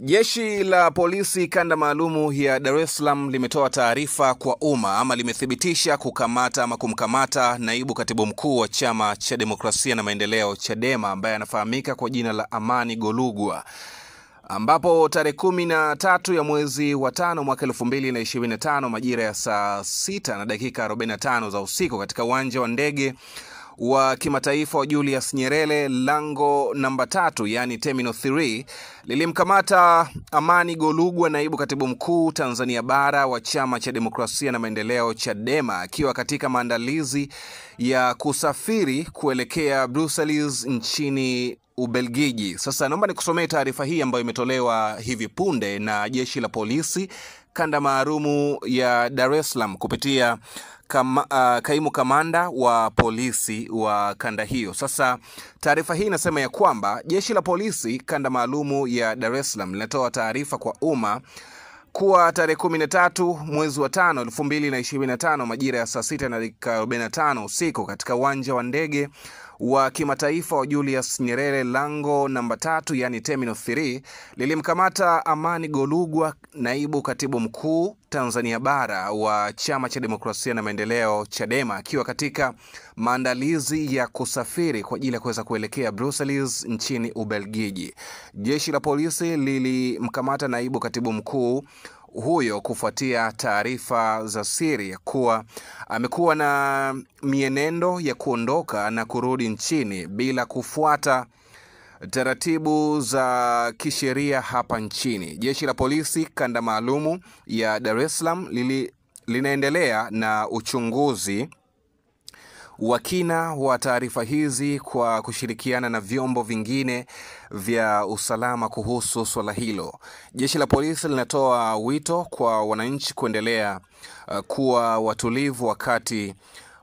Jeshi la polisi kanda maalumu ya Dar es Salaam limetoa taarifa kwa umma ama limethibitisha kumkamata naibu katibu mkuu wa Chama cha Demokrasia na Maendeleo Chadema ambaye anafahamika kwa jina la Amani Golugwa, ambapo tarehe 13 ya mwezi wa 5 mwaka 2025 majira ya saa 6 na dakika 45 za usiku katika uwanja wa ndege wa kimataifa wa Julius Nyerere lango namba 3 yani Terminal 3 lilimkamata Amani Golugwa, naibu katibu mkuu Tanzania bara wa Chama cha Demokrasia na Maendeleo Chadema, akiwa katika maandalizi ya kusafiri kuelekea Brussels nchini Ubelgiji. Sasa naomba nikusomee taarifa hii ambayo imetolewa hivi punde na jeshi la polisi kanda maalumu ya Dar es Salaam kupitia kaimu kamanda wa polisi wa kanda hiyo. Sasa taarifa hii inasema ya kwamba jeshi la polisi kanda maalumu ya Dar es Salaam linatoa taarifa kwa umma kuwa tarehe 13 mwezi wa 5 2025 majira ya saa 6 na dakika 45 usiku katika uwanja wa ndege wa kimataifa wa Julius Nyerere lango namba 3 yani Terminal 3 lilimkamata Amani Golugwa, naibu katibu mkuu Tanzania bara wa Chama cha Demokrasia na Maendeleo Chadema, akiwa katika maandalizi ya kusafiri kwa ajili ya kuweza kuelekea Brussels nchini Ubelgiji. Jeshi la polisi lilimkamata naibu katibu mkuu huyo kufuatia taarifa za siri kuwa amekuwa na mienendo ya kuondoka na kurudi nchini bila kufuata taratibu za kisheria hapa nchini. Jeshi la polisi kanda maalumu ya Dar es Salaam linaendelea na uchunguzi wa kina wa taarifa hizi kwa kushirikiana na vyombo vingine vya usalama kuhusu swala hilo. Jeshi la polisi linatoa wito kwa wananchi kuendelea kuwa watulivu wakati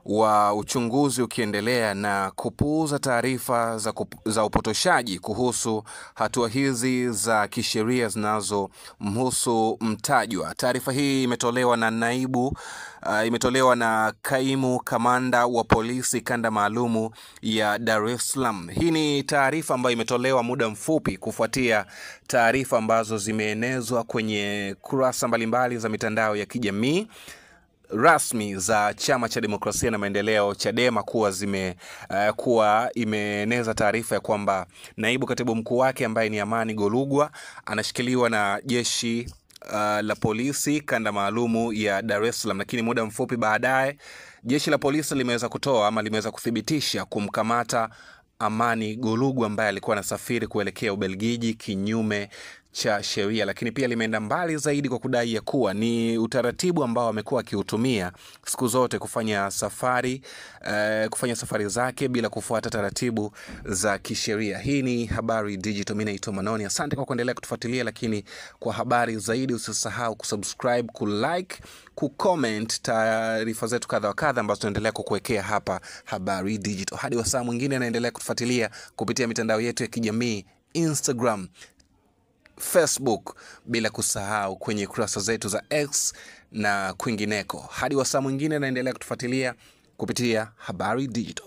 wa uchunguzi ukiendelea na kupuuza taarifa za upotoshaji kuhusu hatua hizi za kisheria zinazomhusu mtajwa. Taarifa hii imetolewa na kaimu kamanda wa polisi kanda maalumu ya Dar es Salaam. Hii ni taarifa ambayo imetolewa muda mfupi kufuatia taarifa ambazo zimeenezwa kwenye kurasa mbalimbali za mitandao ya kijamii rasmi za Chama cha Demokrasia na Maendeleo Chadema kuwa imeeneza taarifa ya kwamba naibu katibu mkuu wake ambaye ni Amani Golugwa anashikiliwa na jeshi la polisi kanda maalumu ya Dar es Salaam. Lakini muda mfupi baadaye jeshi la polisi limeweza kuthibitisha kumkamata Amani Golugwa ambaye alikuwa anasafiri kuelekea Ubelgiji kinyume cha sheria, lakini pia limeenda mbali zaidi kwa kudai ya kuwa ni utaratibu ambao amekuwa akiutumia siku zote kufanya safari zake bila kufuata taratibu za kisheria. Hii ni Habari Digital, mimi naitwa Manoni. Asante kwa kuendelea kutufuatilia, lakini kwa habari zaidi usisahau kusubscribe, kulike, kucomment taarifa zetu kadha wa kadha ambazo tunaendelea kukuwekea hapa Habari Digital. Hadi wasaa mwingine, naendelea kutufuatilia kupitia mitandao yetu ya kijamii Instagram, Facebook, bila kusahau kwenye kurasa zetu za X na kwingineko. Hadi wasaa mwingine, naendelea kutufuatilia kupitia Habari Digital.